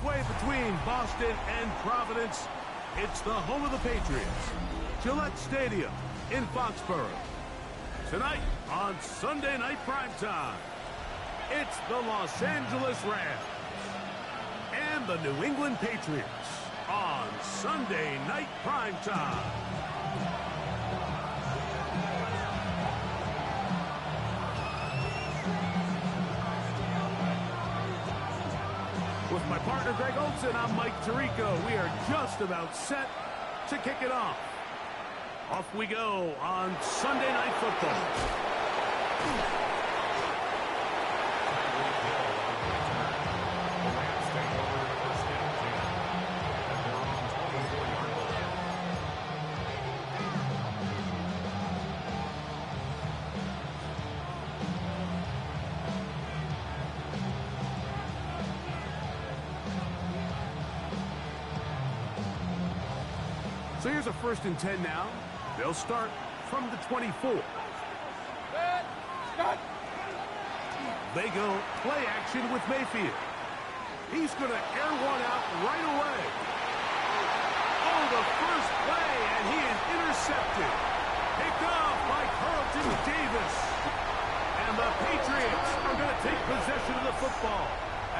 halfway between Boston and Providence, it's the home of the Patriots, Gillette Stadium in Foxborough. Tonight on Sunday Night Primetime, it's the Los Angeles Rams and the New England Patriots on Sunday Night Primetime. With my partner Greg Olson, I'm Mike Tirico. We are just about set to kick it off. Off we go on Sunday Night Football. So here's a 1st and 10 now. They'll start from the 24. They go play action with Mayfield. He's going to air one out right away. Oh, the first play, and he is intercepted. Picked off by Carlton Davis. And the Patriots are going to take possession of the football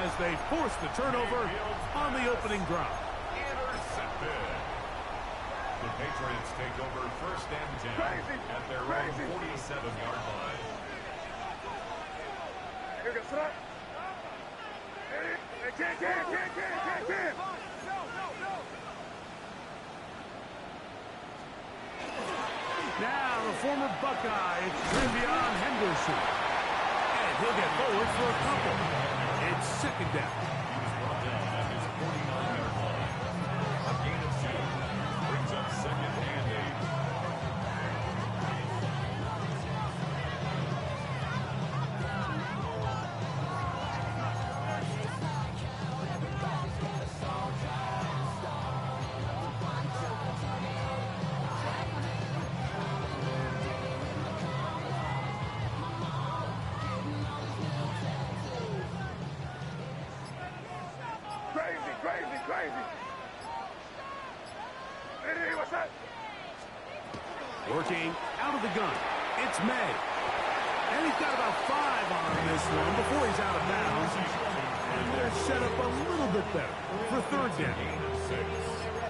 as they force the turnover on the opening drive. The Patriots take over 1st and 10 at their own 47-yard line. Here goes up. Can't. Now the former Buckeye, it's Trevion Henderson. And he'll get forward for a couple. It's 2nd down. He was brought down at his 49-yard line. A gain of 2. Brings up 2nd and 8. Crazy. Hey, what's that? Working out of the gun. It's May. And he's got about 5 on this one before he's out of bounds. And they're set up a little bit better for 3rd down.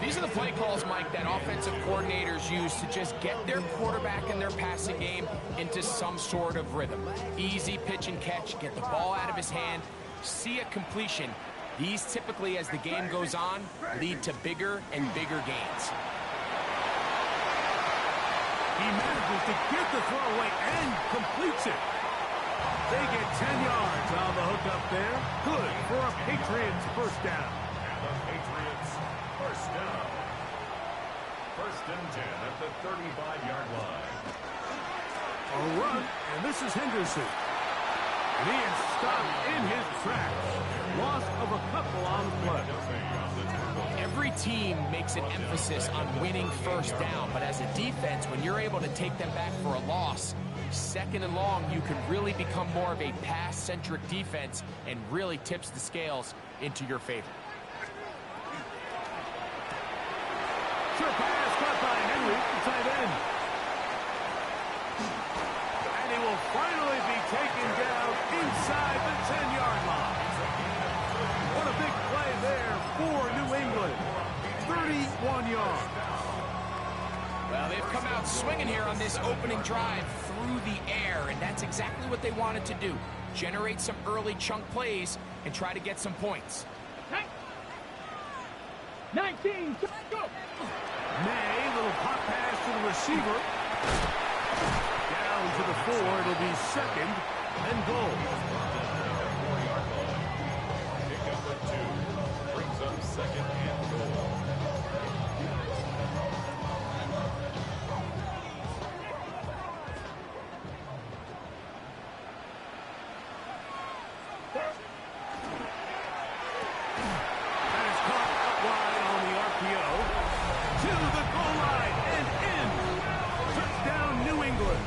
These are the play calls, Mike, that offensive coordinators use to just get their quarterback and their passing game into some sort of rhythm. Easy pitch and catch, get the ball out of his hand, see a completion. These typically, as the game goes on, lead to bigger and bigger gains. He manages to get the throw away and completes it. They get 10 yards on the hook up there. Good for a Patriots 1st down. And the Patriots 1st down. 1st and 10 at the 35-yard line. A run, and this is Henderson. And he is stopped in his tracks. Loss of a couple on the play. Every team makes an emphasis on winning 1st down, but as a defense, when you're able to take them back for a loss, 2nd and long, you can really become more of a pass-centric defense and really tips the scales into your favor. Sure pass caught by Henry, the tight end. And he will finally be taken down inside the 10-yard line. What a big play there for New England. 31 yards. Well, they've come out swinging here on this opening drive through the air, and that's exactly what they wanted to do. Generate some early chunk plays and try to get some points. 19, go! May, little pop pass to the receiver. Down to the 4, it'll be 2nd and goal. Pick up at 2. Brings up 2nd and goal. That is caught out wide on the RPO. To the goal line and in. Touchdown, New England.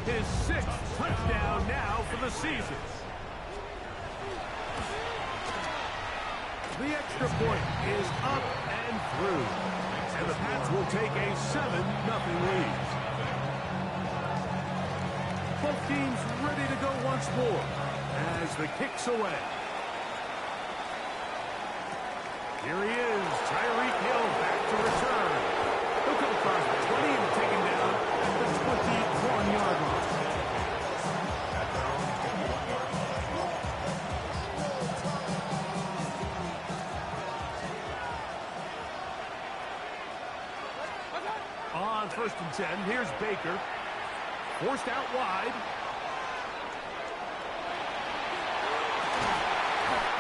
His 6th touchdown now for the season. The extra point is up and through. And the Pats will take a 7-0 lead. Both teams ready to go once more as the kick's away. Here he is, Tyreek Hill back to return. He'll come across the 20 and take him down at the 21-yard line. On 1st and 10, here's Baker. Forced out wide.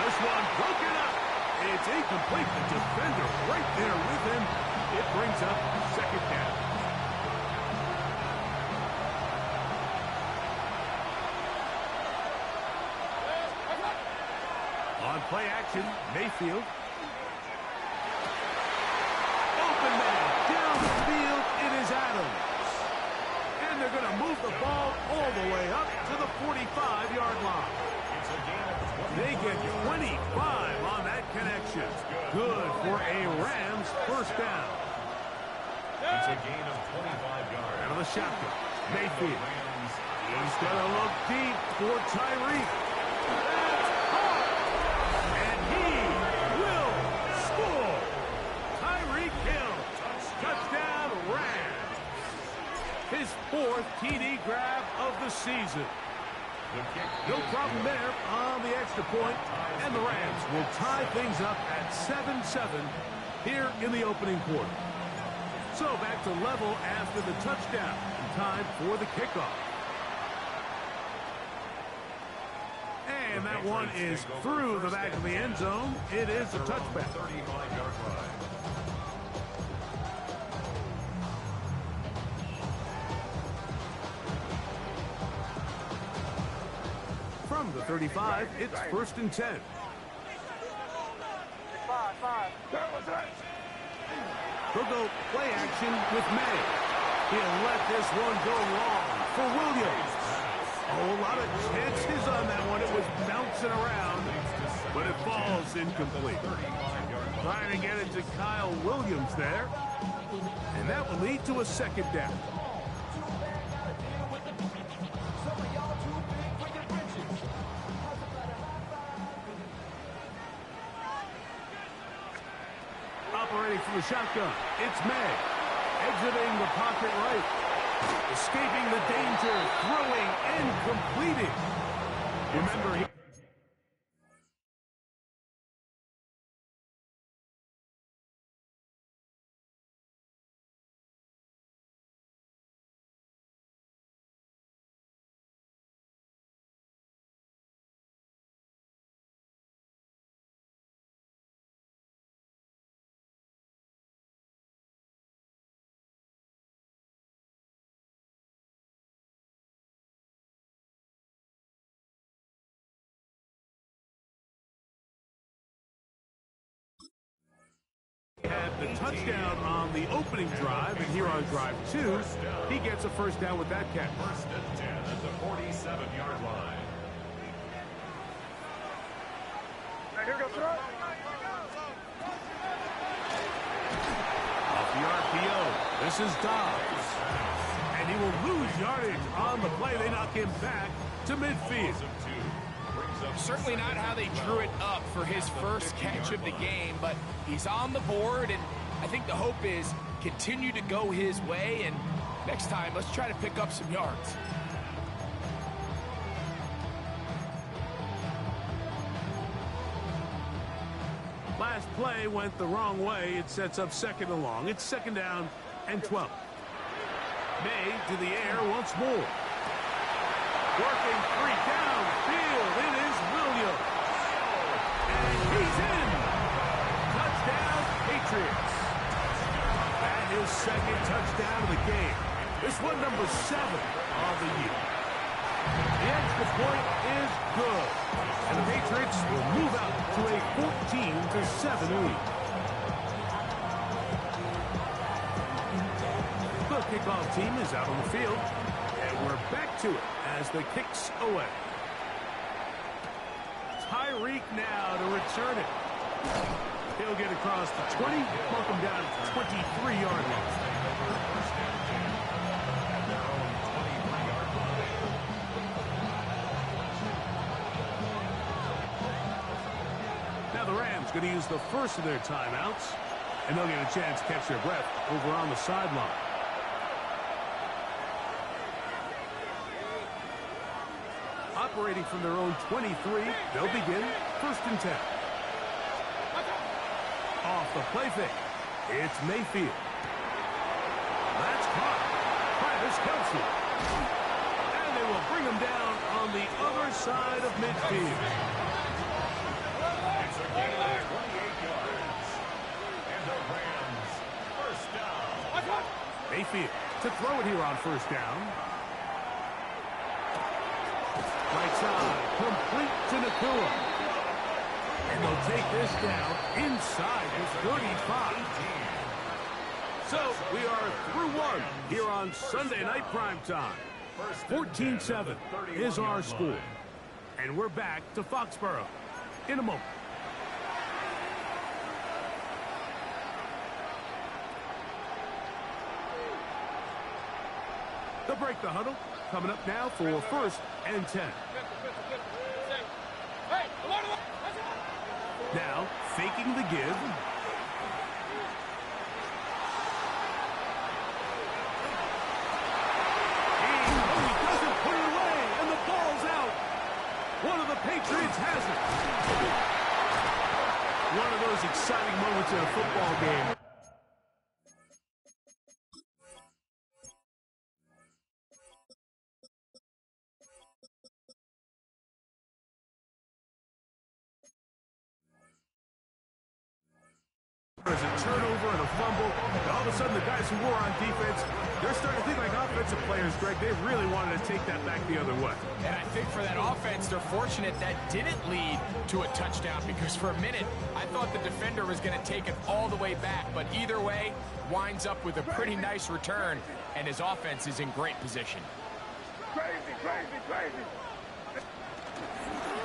This one broken up. It's incomplete. The defender right there with him. It brings up 2nd down. On play action, Mayfield. Open man, downfield, it is Adams. And they're going to move the ball all the way up to the 45-yard line. They get 25 on that connection. Good for a Rams 1st down. It's a gain of 25 yards. Out of the shotgun, Mayfield. He's going to look deep for Tyreek. That's caught. And he will score. Tyreek Hill. Touchdown Rams. His 4th TD grab of the season. No problem there on the extra point, and the Rams will tie things up at 7-7 here in the opening quarter. So back to level after the touchdown, and time for the kickoff. And that one is through the back of the end zone. It is a touchback. 35-yard line. From the 35, it's 1st and 10. He'll go play action with May. He'll let this one go long for Williams. Oh, a lot of chances on that one. It was bouncing around, but it falls incomplete. Trying to get it to Kyle Williams there. And that will lead to a 2nd down. Operating from the shotgun, it's May. Exiting the pocket right. Escaping the danger, throwing and completing. Remember, he had the touchdown on the opening drive, and here on drive 2, he gets a 1st down with that catch. 1st and 10 at the 47-yard line. Here we go, throw. Off the RPO, this is Dobbs. And he will lose yardage on the play. They knock him back to midfield. Certainly not how they drew it up for his first catch of the game, but he's on the board, and I think the hope is continue to go his way, and next time, let's try to pick up some yards. Last play went the wrong way. It sets up 2nd and long. It's 2nd down and 12. May to the air once more. Working free downfield. It is Williams. And he's in. Touchdown, Patriots. And his 2nd touchdown of the game. This one number 7 of the year. The extra point is good. And the Patriots will move out to a 14-7 lead. The kickoff team is out on the field. And we're back to it as the kick's away. Tyreek now to return it. He'll get across the 20, bump him down to 23-yard line. Now the Rams going to use the first of their timeouts, and they'll get a chance to catch their breath over on the sideline. Operating from their own 23, they'll begin 1st and 10. Off the play fake, it's Mayfield. That's caught. Travis Kelce. And they will bring him down on the other side of midfield. It's a gain of 28 yards. And the Rams, 1st down. Mayfield to throw it here on 1st down. Right side, complete to Nakua. And they'll take this down inside the 35. So we are through one here on Sunday Night Primetime. 14-7 is our score. And we're back to Foxborough in a moment. They'll break the huddle. Coming up now for 1st and 10. Now, faking the give. He doesn't put it away, and the ball's out. One of the Patriots has it. One of those exciting moments in a football game. There's a turnover and a fumble, and all of a sudden the guys who were on defense, they're starting to think like offensive players, Greg. They really wanted to take that back the other way. And I think for that offense, they're fortunate that didn't lead to a touchdown, because for a minute, I thought the defender was going to take it all the way back. But either way, winds up with a pretty nice return, and his offense is in great position. Crazy, crazy, crazy.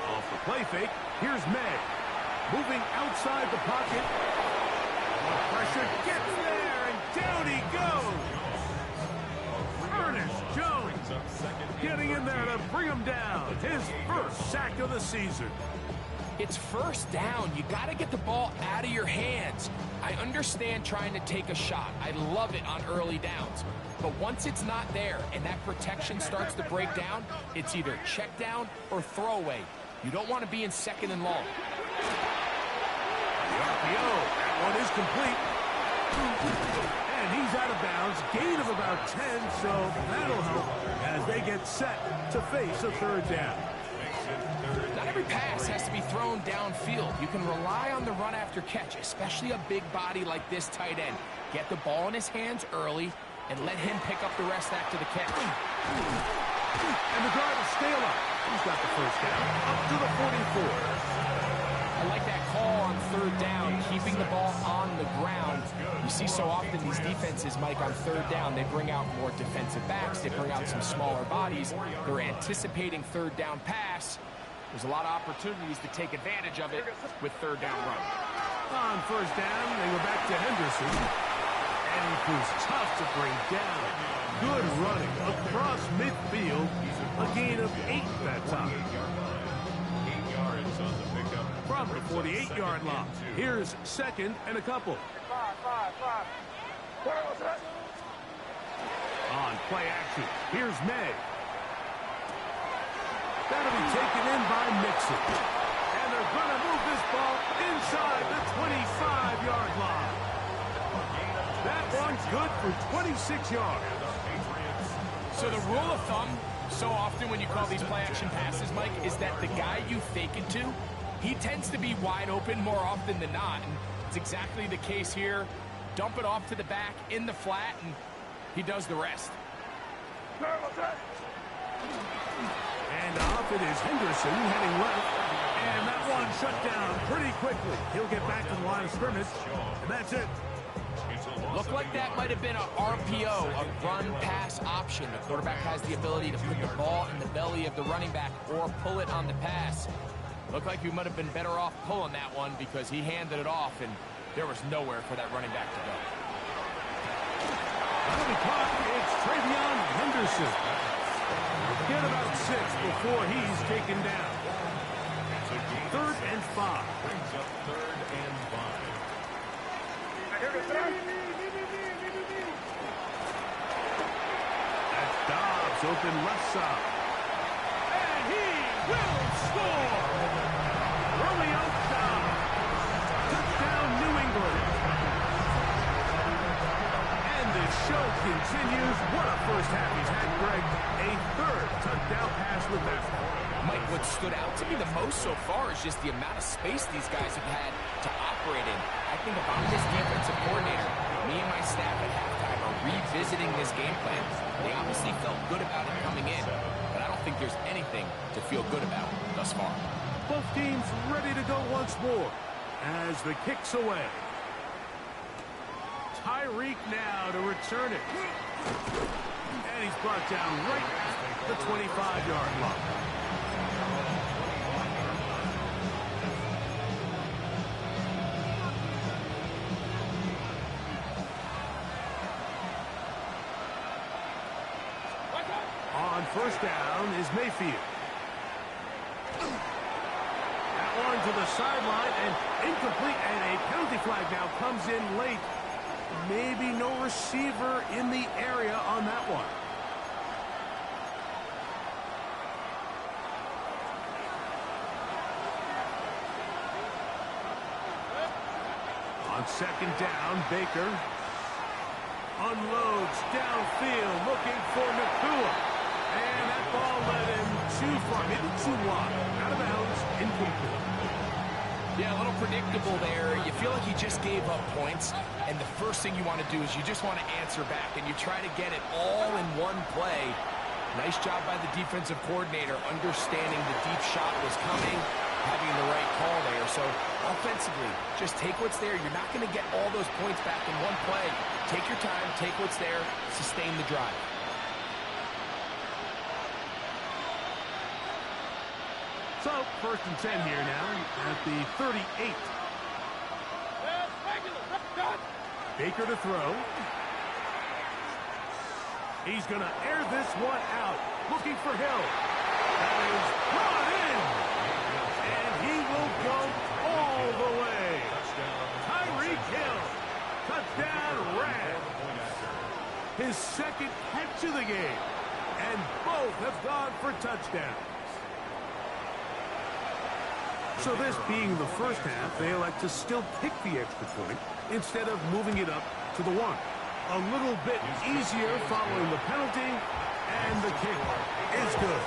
Off the play fake, here's May. Moving outside the pocket. Pressure gets there, and down he goes. Ernest Jones getting in there to bring him down. His 1st sack of the season. It's 1st down. You got to get the ball out of your hands. I understand trying to take a shot. I love it on early downs. But once it's not there and that protection starts to break down, it's either check down or throwaway. You don't want to be in 2nd and long. The RPO, that one is complete. And he's out of bounds, gain of about 10, so that'll help as they get set to face a 3rd down. Not every pass has to be thrown downfield. You can rely on the run after catch, especially a big body like this tight end. Get the ball in his hands early and let him pick up the rest after the catch. And the drive will stay alive. He's got the 1st down up to the 44. I like that call on 3rd down, keeping the ball on the ground. You see so often these defenses, Mike, on 3rd down, they bring out more defensive backs, they bring out some smaller bodies. They're anticipating 3rd down pass. There's a lot of opportunities to take advantage of it with 3rd down run. On 1st down, they go back to Henderson. And who's tough to bring down. Good running across midfield. A gain of 8 that time. 8 yards on the pickup. From the 48-yard line. Here's 2nd and a couple. 5. What's that? On play action, here's May. That'll be taken in by Mixon. And they're going to move this ball inside the 25-yard line. That one's good for 26 yards. So the rule of thumb, so often when you call these play-action passes, Mike, is that the guy you fake it to, he tends to be wide open more often than not. And it's exactly the case here. Dump it off to the back in the flat, and he does the rest. And off it is Henderson heading left. And that one shut down pretty quickly. He'll get back to the line of scrimmage, and that's it. Looked like that might have been a RPO, a run-pass option. The quarterback has the ability to put the ball in the belly of the running back or pull it on the pass. Looked like you might have been better off pulling that one because he handed it off, and there was nowhere for that running back to go. That'll be caught. It's Travion Henderson. Get about 6 before he's taken down. 3rd and 5. Brings up 3rd and 5. That's Dobbs, open left side. And he will score! Romeo Dobbs. Touchdown, New England. And the show continues. What a first half he's had, Greg. A 3rd touchdown pass with that one. Mike, what stood out to me the most so far is just the amount of space these guys have had to operate in. I think if I'm this defensive coordinator, me and my staff at halftime are revisiting this game plan. They obviously felt good about it coming in, but I don't think there's anything to feel good about thus far. Both teams ready to go once more as the kick's away. Tyreek now to return it. And he's brought down right at the 25-yard line. On first down is Mayfield. That one to the sideline and incomplete, and a penalty flag now comes in late. Maybe no receiver in the area on that one. On second down, Baker unloads downfield looking for Nakua. And that ball led him too far, maybe too wide. Out of bounds, incomplete. Yeah, a little predictable there. You feel like he just gave up points, and the first thing you want to do is you just want to answer back, and you try to get it all in one play. Nice job by the defensive coordinator, understanding the deep shot was coming, having the right call there. So offensively, just take what's there. You're not going to get all those points back in one play. Take your time, take what's there, sustain the drive. So, 1st and 10 here now at the 38. Baker to throw. He's going to air this one out. Looking for Hill. That is brought in. And he will go all the way. Tyreek Hill. Touchdown, Rams. His 2nd catch of the game. And both have gone for touchdowns. So this being the first half, they elect to still kick the extra point instead of moving it up to the 1. A little bit easier following the penalty, and the kick is good.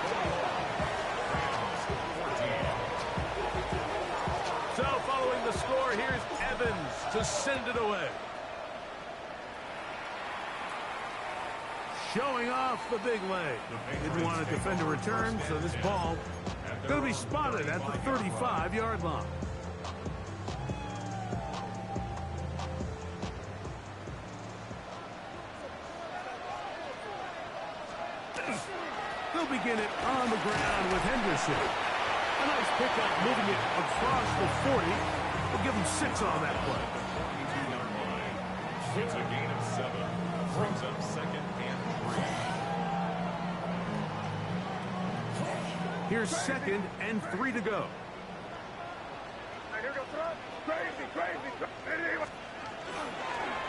So following the score, here's Evans to send it away. Showing off the big leg. Didn't want to defend a return, so this ball going to be spotted at the 35-yard line. They'll begin it on the ground with Henderson. A nice pickup moving it across the 40. We'll give him 6 on that play. 22-yard line. It's a gain of 7. Brings up 2nd and 3. Here's 2nd and 3 to go.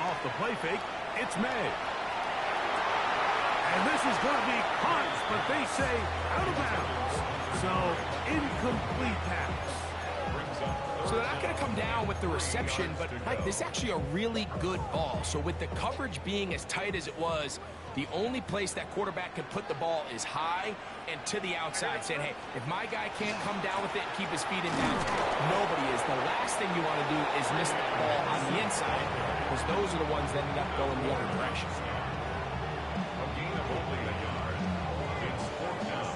Off the play fake, it's May. And this is going to be caught, but they say out of bounds. So, incomplete pass. So they're not going to come down with the reception, but Mike, this is actually a really good ball. So with the coverage being as tight as it was, the only place that quarterback can put the ball is high and to the outside, saying, hey, if my guy can't come down with it and keep his feet in bounds, nobody is. The last thing you want to do is miss the ball on the inside, because those are the ones that end up going the other direction. A gain of only a yard. It's 4th down.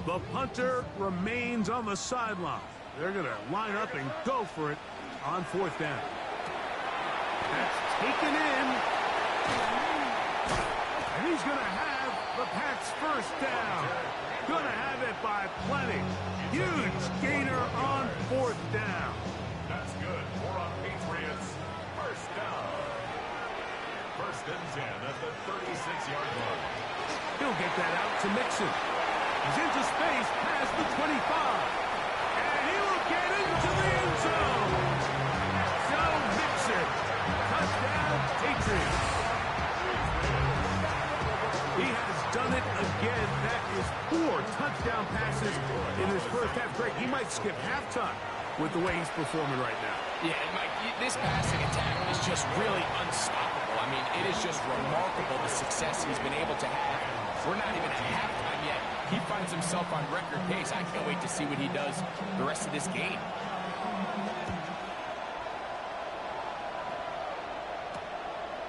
The punter remains on the sideline. They're going to line up and go for it on 4th down. That's taken in. And he's going to have the Pats' first down. Going to have it by plenty. Huge gainer on 4th down. That's good. For our Patriots. First down. First and 10 at the 36-yard line. He'll get that out to Mixon. He's into space past the 25. And he will get into the end zone. Joe Mixon. Touchdown, Patriots. He has done it again. That is 4 touchdown passes in his first half. Greg, he might skip halftime with the way he's performing right now. Yeah, Mike, this passing attack is just really unstoppable. I mean, it is just remarkable the success he's been able to have. We're not even at halftime yet. He finds himself on record pace. I can't wait to see what he does the rest of this game.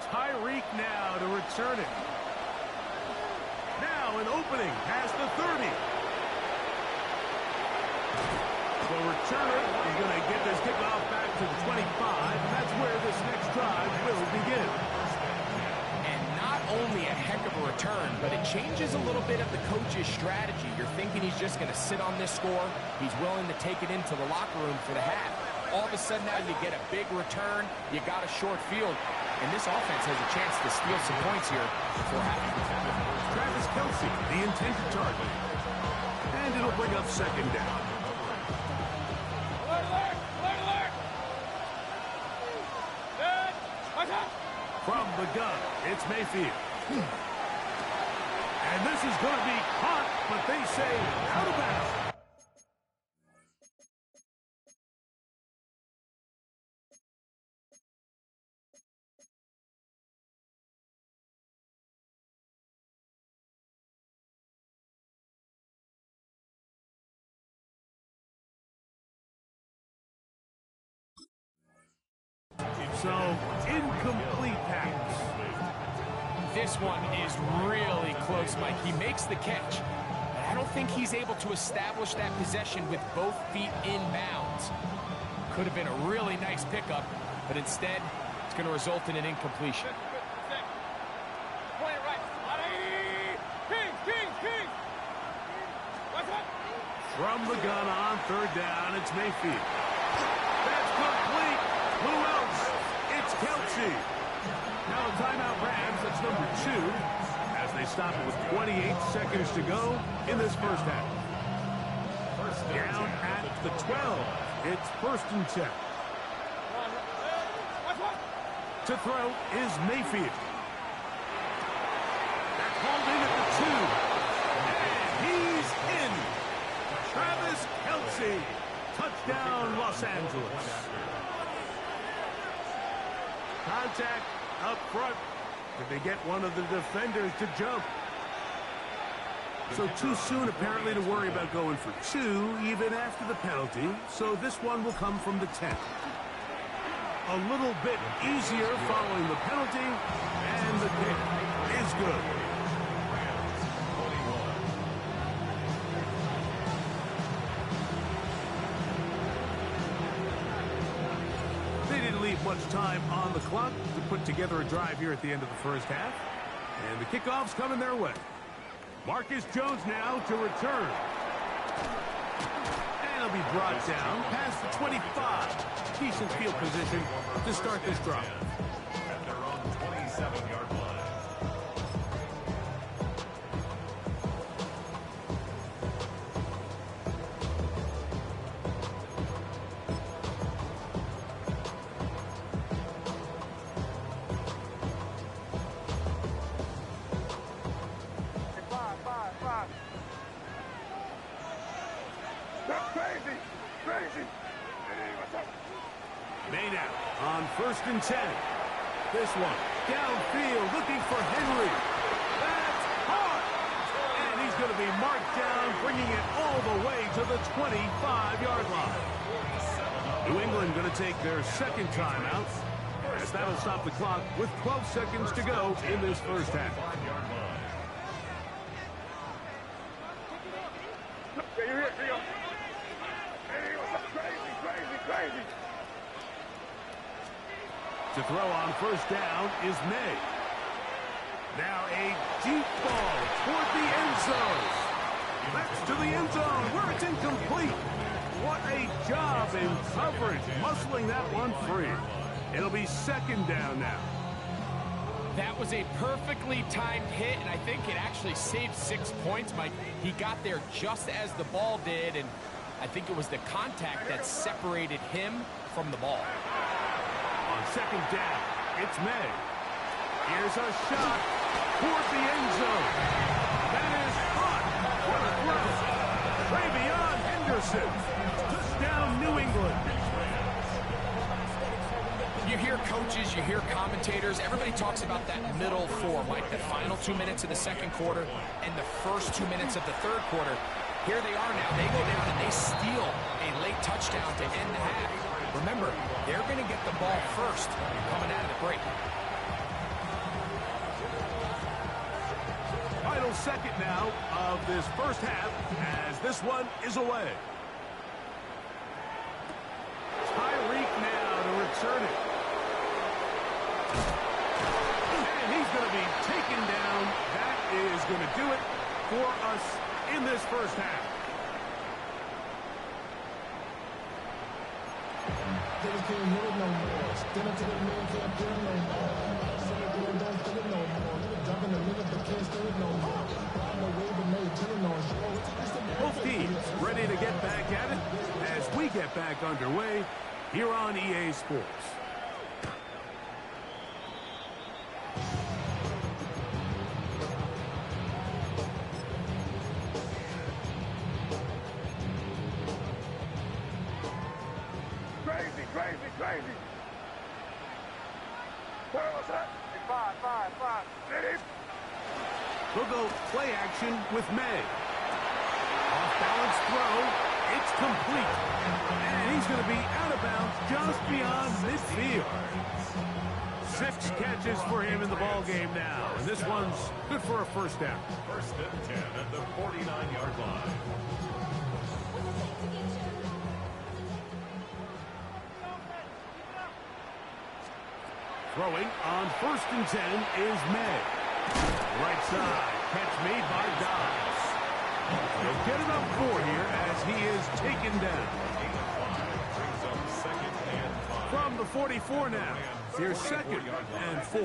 Tyreek now to return it. Now an opening past the 30. The returner is going to get this kickoff back to the 25, and that's where this next drive will begin. And not only a heck of a return, but it changes a little bit of the coach's strategy. You're thinking he's just going to sit on this score. He's willing to take it into the locker room for the half. All of a sudden now you get a big return, you got a short field, and this offense has a chance to steal some points here before halftime. Travis Kelce, the intended target. And it'll bring up second down. From the gun, it's Mayfield. And this is going to be caught, but they say out of bounds. So, incomplete pass. This one is really close, Mike. He makes the catch, but I don't think he's able to establish that possession with both feet in bounds. Could have been a really nice pickup, but instead, it's going to result in an incompletion. From the gun on 3rd down, it's Mayfield. That's complete. Who else? It's Kelce. Now a timeout Rams, that's number 2, as they stop it with 28 seconds to go in this first half. Down at the 12, it's 1st and 10. To throw is Mayfield. That's hauled in at the 2. And he's in. Travis Kelce. Touchdown, Los Angeles. Contact up front. Did they get one of the defenders to jump? So too soon, apparently, to worry about going for 2, even after the penalty. So this one will come from the 10. A little bit easier following the penalty, and the kick is good. They didn't leave much time on the clock to put together a drive here at the end of the first half. And the kickoff's coming their way. Marcus Jones now to return. And he'll be brought down past the 25. Decent field position to start this drive. At their own 27-yard line. Made out on 1st and 10. This one downfield looking for Henry. That's hard. And he's going to be marked down, bringing it all the way to the 25-yard line. New England going to take their second timeout, as that'll stop the clock with 12 seconds to go in this first half. To throw on first down is May. Now a deep ball toward the end zone. That's to the end zone where it's incomplete. What a job in coverage, muscling that one free. It'll be second down now. That was a perfectly timed hit, and I think it actually saved 6 points, Mike. He got there just as the ball did, and I think it was the contact that separated him from the ball. On second down, it's May. Here's a shot toward the end zone. That is hot. What a throw. Travion Henderson. Touchdown, New England. You hear coaches, you hear commentators, everybody talks about that middle four, Mike, the final 2 minutes of the second quarter and the first 2 minutes of the third quarter. Here they are now. They go down and they steal a late touchdown to end the half. Remember, they're going to get the ball first coming out of the break. Final second now of this first half as this one is away. Tyreek now to return it. And he's going to be taken down. That is going to do it for us in this first half. Both teams ready to get back at it as we get back underway here on EA Sports. Crazy. Where was that? 5. Ready? We'll go play action with May. Off-balance throw. It's complete. And he's going to be out of bounds just beyond midfield. 6 catches for him in the ball game now. And this one's good for a first down. First and 10 at the 49-yard line. Throwing on first and 10 is May. Right side, catch made by Dobbs. He'll get it up 4 here as he is taken down. From the 44 now, here's second and 4.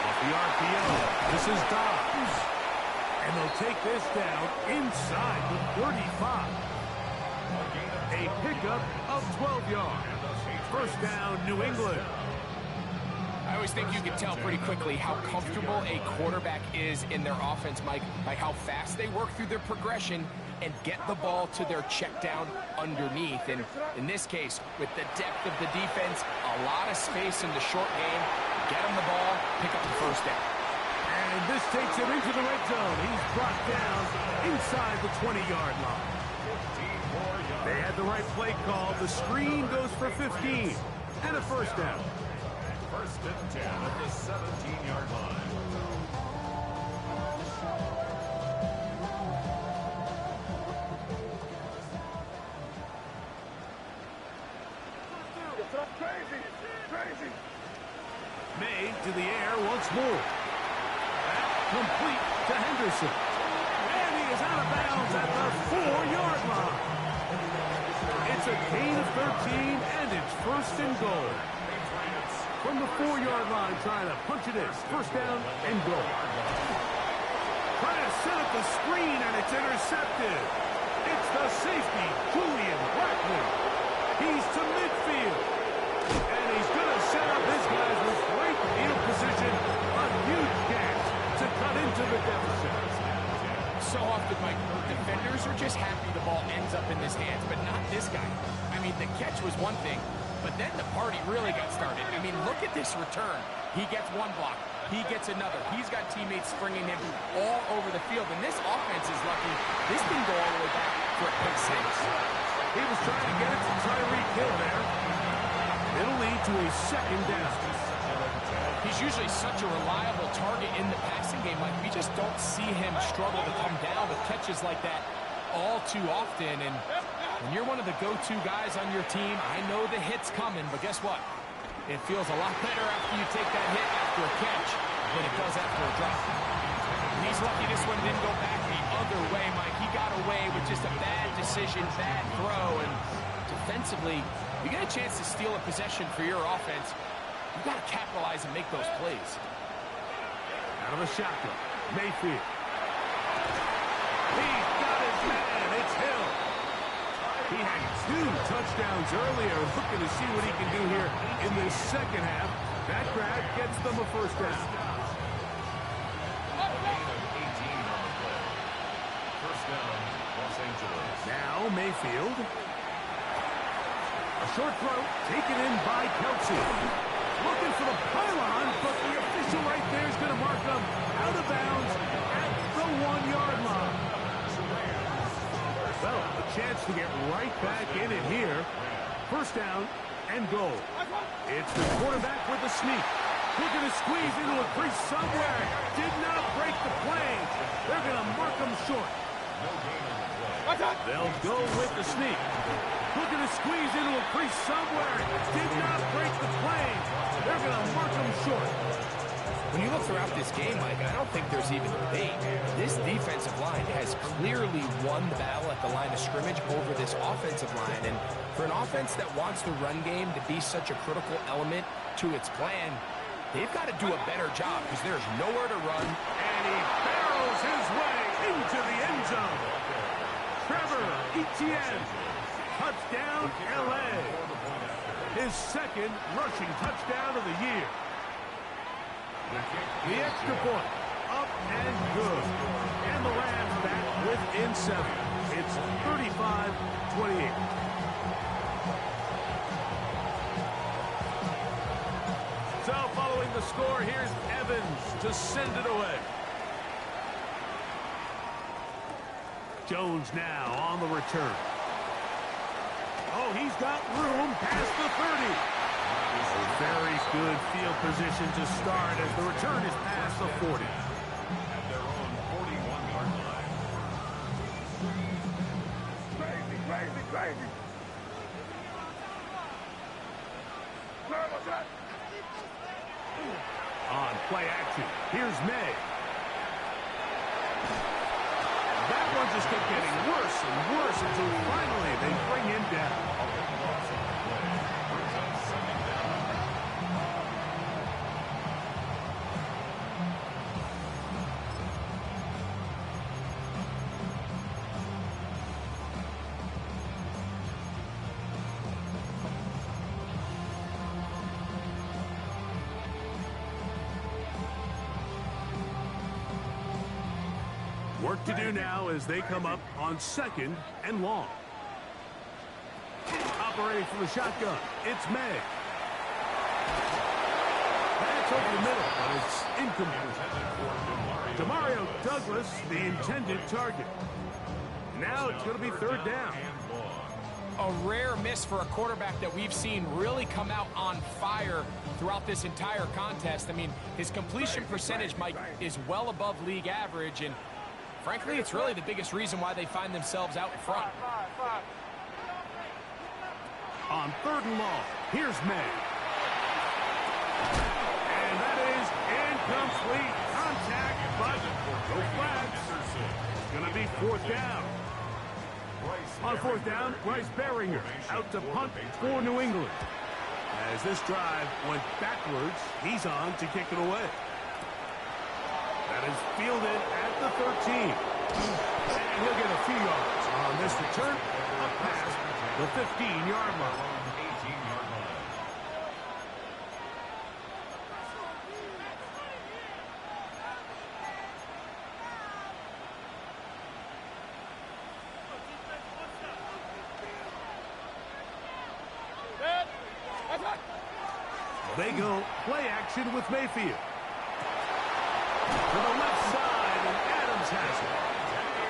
Off the RPO, this is Dobbs. And they'll take this down inside the 35. A pickup of 12 yards. First down, New England. I always think you can tell pretty quickly how comfortable a quarterback is in their offense, Mike, by how fast they work through their progression and get the ball to their check down underneath. And in this case, with the depth of the defense, a lot of space in the short game, get him the ball, pick up the first down. And this takes him into the red zone. He's brought down inside the 20-yard line. They had the right play call. The screen goes for 15 and a first down. First and 10 at the 17-yard line. Crazy. May to the air once more. That complete to Henderson. And he is out of bounds at the 4-yard line. It's a gain of 13, and it's first and goal. From the 4-yard line, trying to punch it in. First down and goal. Trying to set up the screen, and it's intercepted. It's the safety, Julian Blackman. He's to midfield. And he's going to set up his guys with great field position. A huge catch to cut into the deficit. So often, Mike, defenders are just happy the ball ends up in his hands, but not this guy. I mean, the catch was one thing, but then the party really got started. I mean, look at this return. He gets one block. He gets another. He's got teammates springing him all over the field, and this offense is lucky. This didn't go all the way back for a pick six. He was trying to get it to Tyreek Hill there. It'll lead to a second down. He's usually such a reliable target in the passing game. Like, we just don't see him struggle to come down with catches like that all too often. And When you're one of the go-to guys on your team, I know the hit's coming, but guess what? It feels a lot better after you take that hit after a catch than it does after a drop. And he's lucky this one didn't go back the other way, Mike. He got away with just a bad decision, bad throw, and defensively, you get a chance to steal a possession for your offense, you've got to capitalize and make those plays. Out of the shotgun, Mayfield. He's got his man. It's Hill. He had 2 touchdowns earlier, looking to see what he can do here in this second half. That grab gets them a first down. First down, Los Angeles. Now Mayfield. A short throw taken in by Kelsey. Looking for the pylon, but the official right there is going to mark him out of bounds at the 1-yard line. Well, a chance to get right back in it here. First down and goal. It's the quarterback with the sneak. Looking to squeeze into a crease somewhere. Did not break the planes. They're going to mark him short. They'll go with the sneak. Looking to squeeze into a crease somewhere. Did not break the planes. They're going to mark him short. When you look throughout this game, Mike, I don't think there's even debate. This defensive line has clearly won the battle at the line of scrimmage over this offensive line. And for an offense that wants the run game to be such a critical element to its plan, they've got to do a better job because there's nowhere to run. And he barrels his way into the end zone. Trevor Etienne. Touchdown, L.A. His second rushing touchdown of the year. The extra point, up and good. And the Rams back within 7. It's 35-28. So following the score, here's Evans to send it away. Jones now on the return. Oh, he's got room past the 30. A very good field position to start as the return is past the 40. At their own 41-yard line. Crazy, crazy, crazy. On play action, here's May. That one just kept getting worse and worse until finally they bring him down. Work to do now as they come up on 2nd and long. Operating from the shotgun, it's May. That's over the middle, but it's incomplete. Demario Douglas, the intended target. Now it's going to be 3rd down. A rare miss for a quarterback that we've seen really come out on fire throughout this entire contest. I mean, his completion percentage, Mike, is well above league average, and frankly, it's really the biggest reason why they find themselves out in front. On 3rd and long, here's May. And that is incomplete contact, but no flags. It's going to be 4th down. On 4th down, Bryce Beringer out to punt for New England. As this drive went backwards, he's on to kick it away. That is fielded at the 13. And he'll get a few yards on this return, up past the 15-yard line. 18-yard line. They go play action with Mayfield. To the left side, and Adams has it.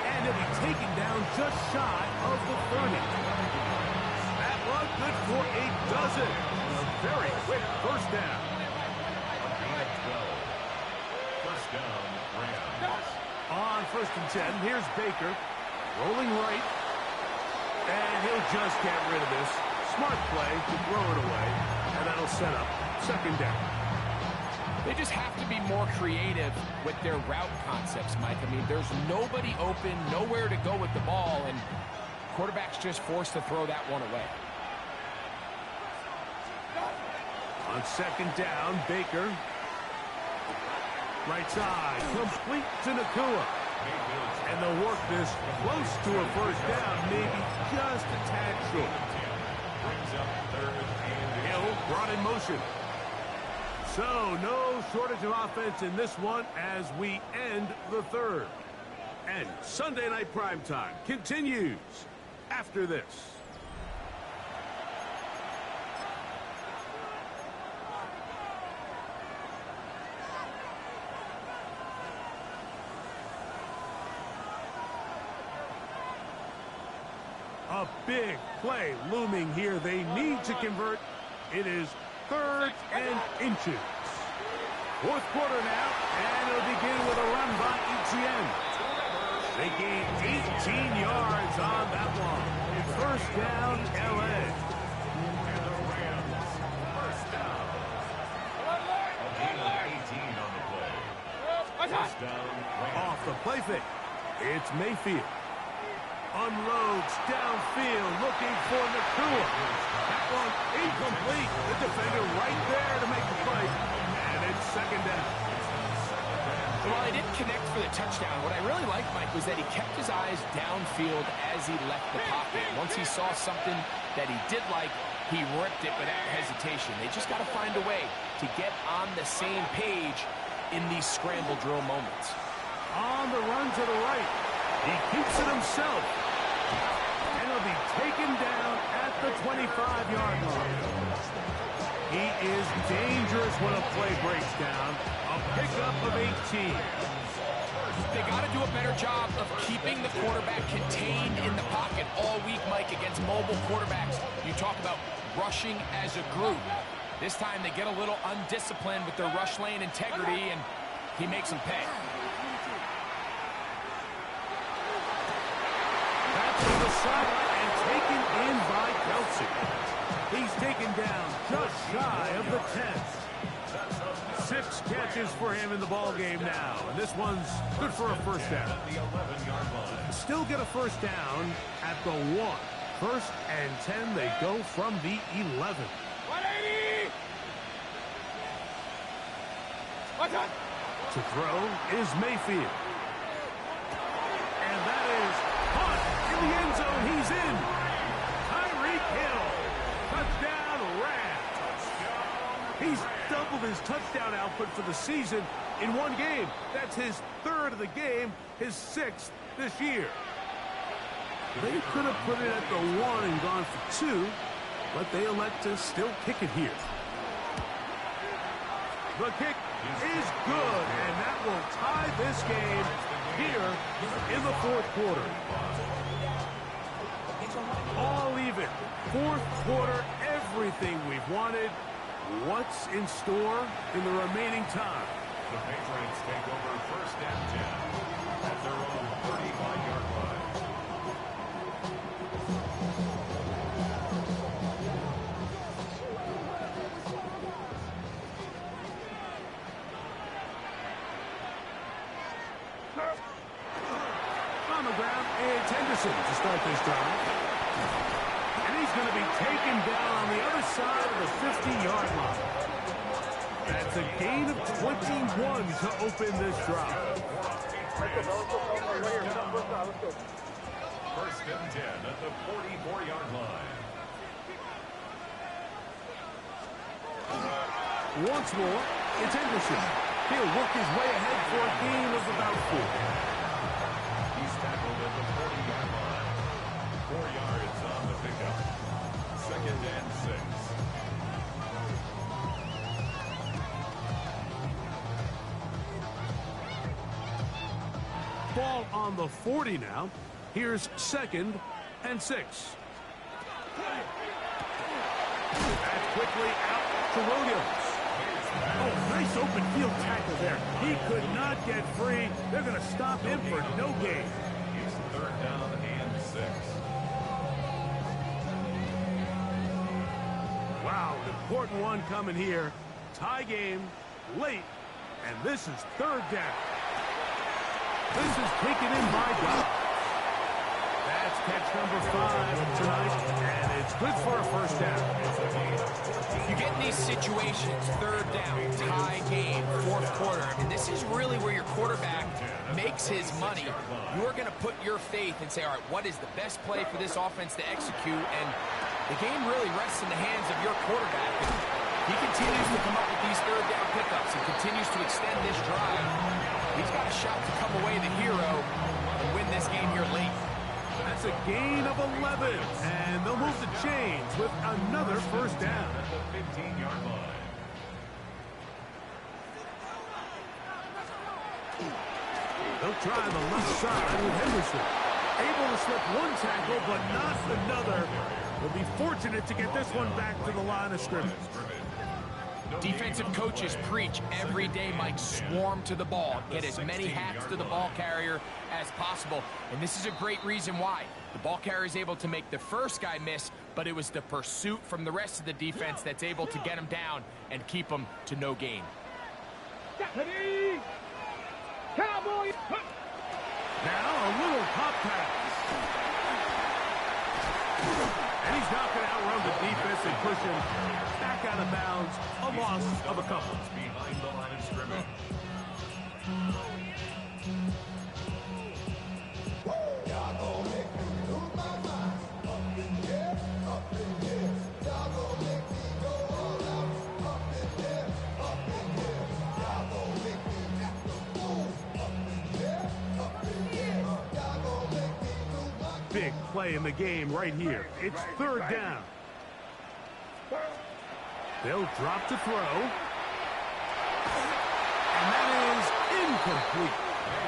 And he'll be taken down just shy of the 30. That one good for a dozen. A very quick first down. First down, Rams. On 1st and 10, here's Baker. Rolling right. And he'll just get rid of this. Smart play to throw it away, and that'll set up second down. They just have to be more creative with their route concepts, Mike. I mean, there's nobody open, nowhere to go with the ball, and quarterback's just forced to throw that one away. On second down, Baker. Right side, complete to Nakua. And they'll work this close to a first down, maybe just a tad short. Hill brought in motion. So, no shortage of offense in this one as we end the third. And Sunday Night Primetime continues after this. A big play looming here. They need to convert. It is 3rd and inches. Fourth quarter now, and it'll begin with a run by Etienne. They gain 18 yards on that one. First down, L.A. And the Rams, first down. A gain of 18 on the play. First down, Rams. Off the play fake. It's Mayfield. Unloads downfield, looking for Nakua. That one incomplete. The defender right there to make the play. And it's second down. Well, he didn't connect for the touchdown. What I really liked, Mike, was that he kept his eyes downfield as he left the pocket. Once he saw something that he did like, he ripped it without hesitation. They just got to find a way to get on the same page in these scramble drill moments. On the run to the right. He keeps it himself. And he'll be taken down at the 25-yard line. He is dangerous when a play breaks down. A pickup of 18. They got to do a better job of keeping the quarterback contained in the pocket all week, Mike, against mobile quarterbacks. You talk about rushing as a group. This time they get a little undisciplined with their rush lane integrity, and he makes them pay. That's to the sideline and taken in by Kelsey. He's taken down just shy of the 10. 6 catches for him in the ball game now, and this one's good for a first down. Still get a first down at the 1. First and 10, they go from the 11. 180! To throw is Mayfield. And that is caught in the end zone. He's in. Tyreek Hill. Touchdown, Rams. He's doubled his touchdown output for the season in one game. That's his 3rd of the game, his 6th this year. They could have put it at the 1 and gone for 2, but they elect to still kick it here. The kick is good, and that will tie this game here in the 4th quarter. All even. 4th quarter, everything we've wanted. What's in store in the remaining time? The Patriots take over first and 10 at their own 35-yard line. On the ground, it's Henderson to start this drive. And he's going to be taken down on the other side of the 50-yard line. That's a gain of 21 to open this drive. First and 10 at the 44-yard line. Once more, it's Henderson. He'll work his way ahead for a gain of about 4. He's tackled at the 40-yard line. 4 yards on the pickup. Second and 6. Ball on the 40 now. Here's 2nd and 6. That's quickly out to Williams. Oh, nice open field tackle there. He could not get free. They're going to stop him for no gain. He's 3rd down and 6. Important one coming here. Tie game, late, and this is third down. This is taken in by God. That's catch number 5 tonight, and it's good for a first down. You get in these situations, third down, tie game, fourth quarter, and this is really where your quarterback makes his money. You're going to put your faith and say, all right, what is the best play for this offense to execute? And the game really rests in the hands of your quarterback. He continues to come up with these third down pickups and continues to extend this drive. He's got a shot to come away the hero and win this game here late. That's a gain of 11, and they'll move the chains with another first down. At the 15-yard line. They'll try the left side with Henderson. Able to slip one tackle, but not another. Will be fortunate to get this one back to the line of scrimmage. Defensive coaches preach every day, Mike, swarm to the ball. Get as many hats to the ball carrier as possible. And this is a great reason why. The ball carrier is able to make the first guy miss, but it was the pursuit from the rest of the defense that's able to get him down and keep him to no gain. Cowboys! Now a little pop pass. And he's not going to outrun the defense and push him back out of bounds. A loss of a couple. Behind the line of scrimmage. Big play in the game right here. It's third down. They'll drop to throw. And that is incomplete.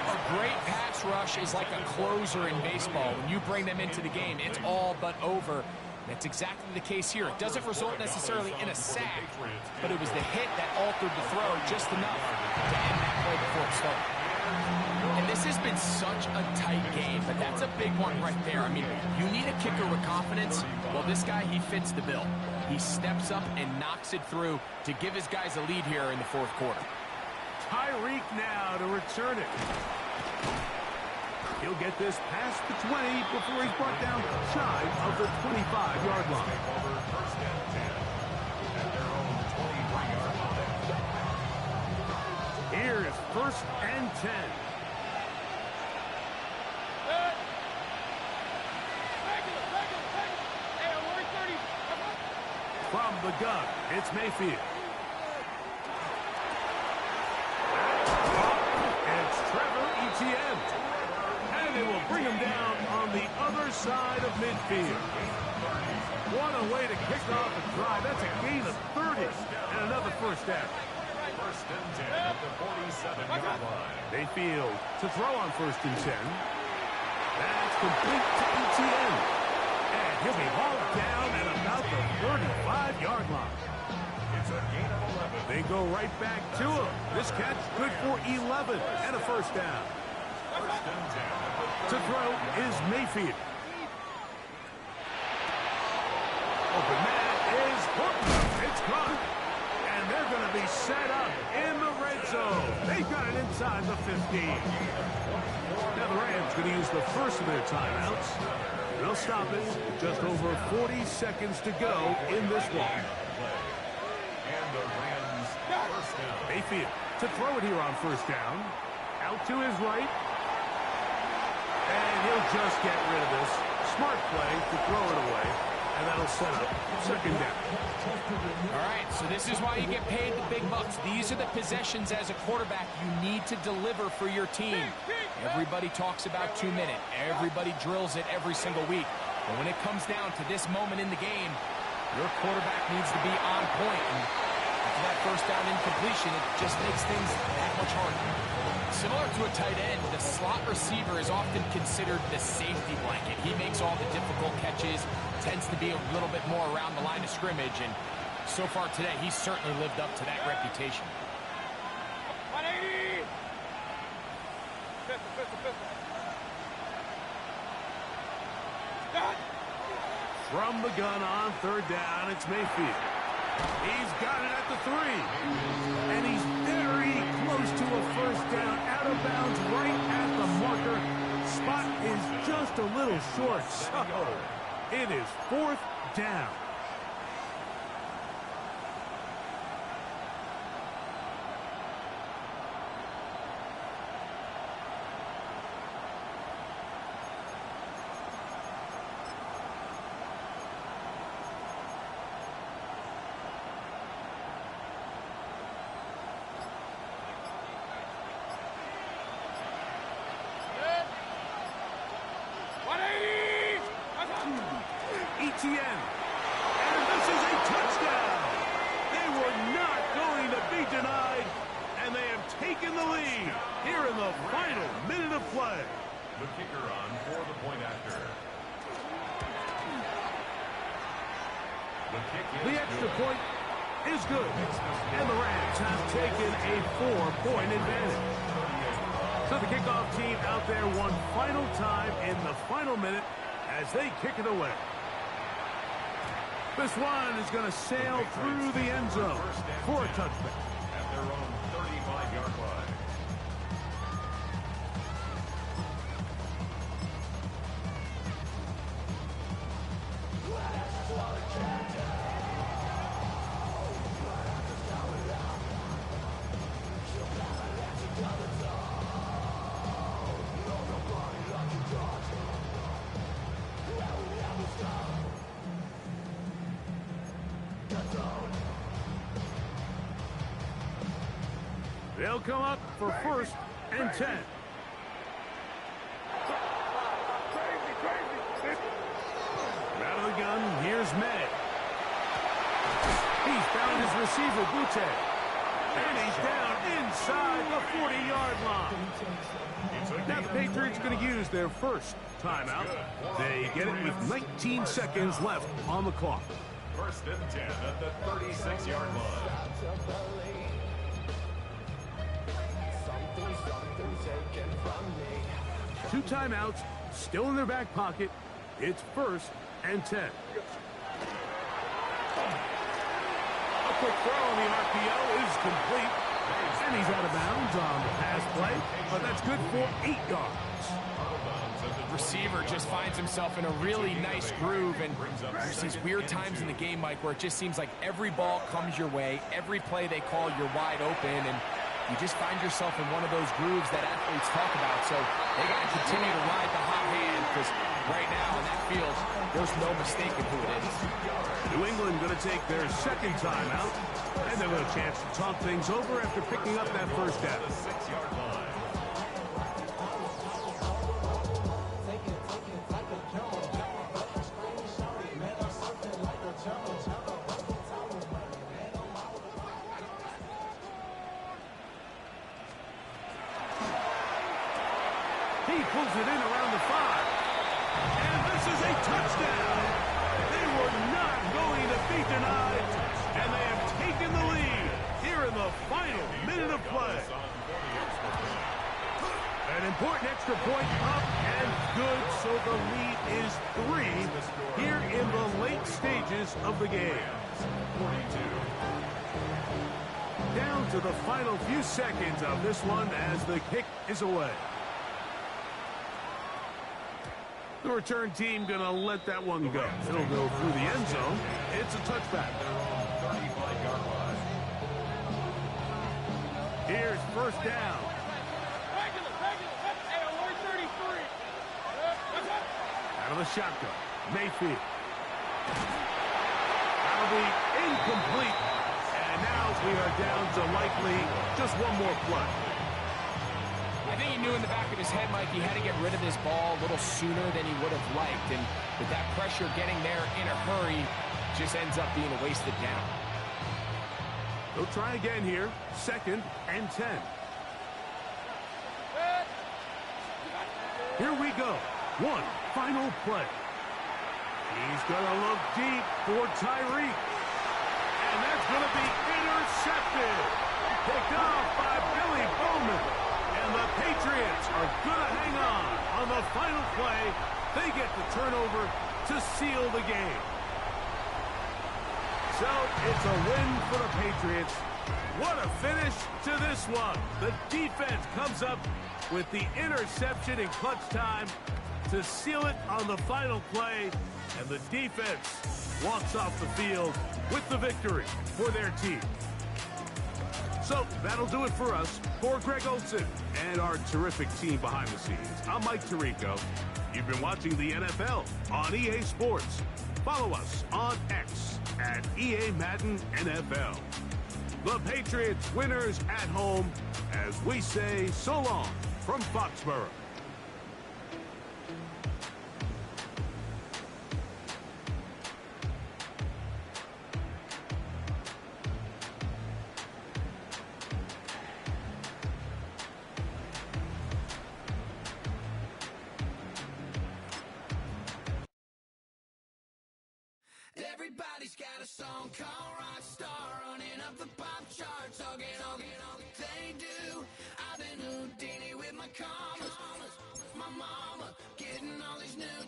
A great pass rush is like a closer in baseball. When you bring them into the game, it's all but over. That's exactly the case here. It doesn't result necessarily in a sack, but it was the hit that altered the throw just enough to end that play before it started. And this has been such a tight game, but that's a big one right there. I mean, you need a kicker with confidence. Well, this guy, he fits the bill. He steps up and knocks it through to give his guys a lead here in the fourth quarter. Tyreek now to return it. He'll get this past the 20 before he's brought down shy of the 25-yard line. Over first and 10 at their own 23-yard line. Here is first and 10. From the gun, it's Mayfield. It's Trevor Etienne. And they will bring him down on the other side of midfield. What a way to kick off a drive. That's a gain of 30 and another first down. First and 10 at the 47-yard line. Mayfield to throw on first and 10. That's complete to Etienne. And he'll be hauled down at about the 35-yard line. It's a gain of 11. They go right back to him. This catch good for 11 and a first down. First and 10 at the To throw is Mayfield. Open man is Horton. It's caught. And they're going to be set up in the red zone. They got it inside the 15. Now the Rams going to use the first of their timeouts. They'll stop it. Just over 40 seconds to go in this one. And the Rams first down. Mayfield to throw it here on first down. Out to his right. And he'll just get rid of this. Smart play to throw it away. And that'll set up second down. All right, so this is why you get paid the big bucks. These are the possessions as a quarterback you need to deliver for your team. Everybody talks about 2 minutes. Everybody drills it every single week. But when it comes down to this moment in the game, your quarterback needs to be on point. And after that first down incompletion, it just makes things that much harder. Similar to a tight end, the slot receiver is often considered the safety blanket. He makes all the difficult catches, tends to be a little bit more around the line of scrimmage, and so far today, he's certainly lived up to that reputation. 180! From the gun on third down, it's Mayfield. got it at the 3. And he's very close to a first down, out of bounds, right at the marker. Spot is just a little short, so it is 4th down. ETN, and this is a touchdown. They were not going to be denied, and they have taken the lead here in the final minute of play. The kicker on for the point after. The extra point is good, and the Rams have taken a 4-point advantage. So the kickoff team out there one final time in the final minute as they kick it away. This one is going to sail through the end zone for a touchback. At their own 35-yard line. They'll come up for 1st and 10. Out of the gun, here's May. He's found his receiver, Butte. And he's down inside the 40-yard line. Now the Patriots going to use their first timeout. They get it with 19 seconds left on the clock. 1st and 10 at the 36-yard line. 2 timeouts still in their back pocket. It's 1st and 10. A quick throw on the RPO is complete. And he's out of bounds on the pass play, but that's good for 8 yards. Receiver just finds himself in a really nice groove, and there's these weird times in the game, Mike, where it just seems like every ball comes your way, every play they call, you're wide open, and you just find yourself in one of those grooves that athletes talk about. So they got to continue to ride the hot hand, because right now in that field, there's no mistaking who it is. New England going to take their 2nd timeout, and they'll have a chance to talk things over after picking up that first down. 6-yard line. He pulls it in around the 5. And this is a touchdown. They were not going to be denied, and they have taken the lead here in the final minute of play. An important extra point up and good, so the lead is 3 here in the late stages of the game. 42. Down to the final few seconds of this one as the kick is away. The return team going to let that one go. It'll go through the end zone. It's a touchback. 35-yard line. Here's 1st down. Out of the shotgun, Mayfield. That'll be incomplete. And now we are down to likely just one more play. I think he knew in the back of his head, Mike, he had to get rid of this ball a little sooner than he would have liked. And with that pressure getting there in a hurry, just ends up being a wasted down. They'll try again here. 2nd and 10. Here we go. One final play. He's going to look deep for Tyreek. And that's going to be intercepted. Picked off by Billy Bowman. And the Patriots are going to hang on the final play. They get the turnover to seal the game. So it's a win for the Patriots. What a finish to this one. The defense comes up with the interception in clutch time to seal it on the final play, and the defense walks off the field with the victory for their team. So that'll do it for us. For Greg Olson and our terrific team behind the scenes, I'm Mike Tirico. You've been watching the NFL on EA Sports. Follow us on X at EA Madden NFL. The Patriots winners at home as we say so long from Foxborough. Everybody's got a song called Rockstar, running up the pop charts, they do. I've been Houdini with my commas, my mama getting all these new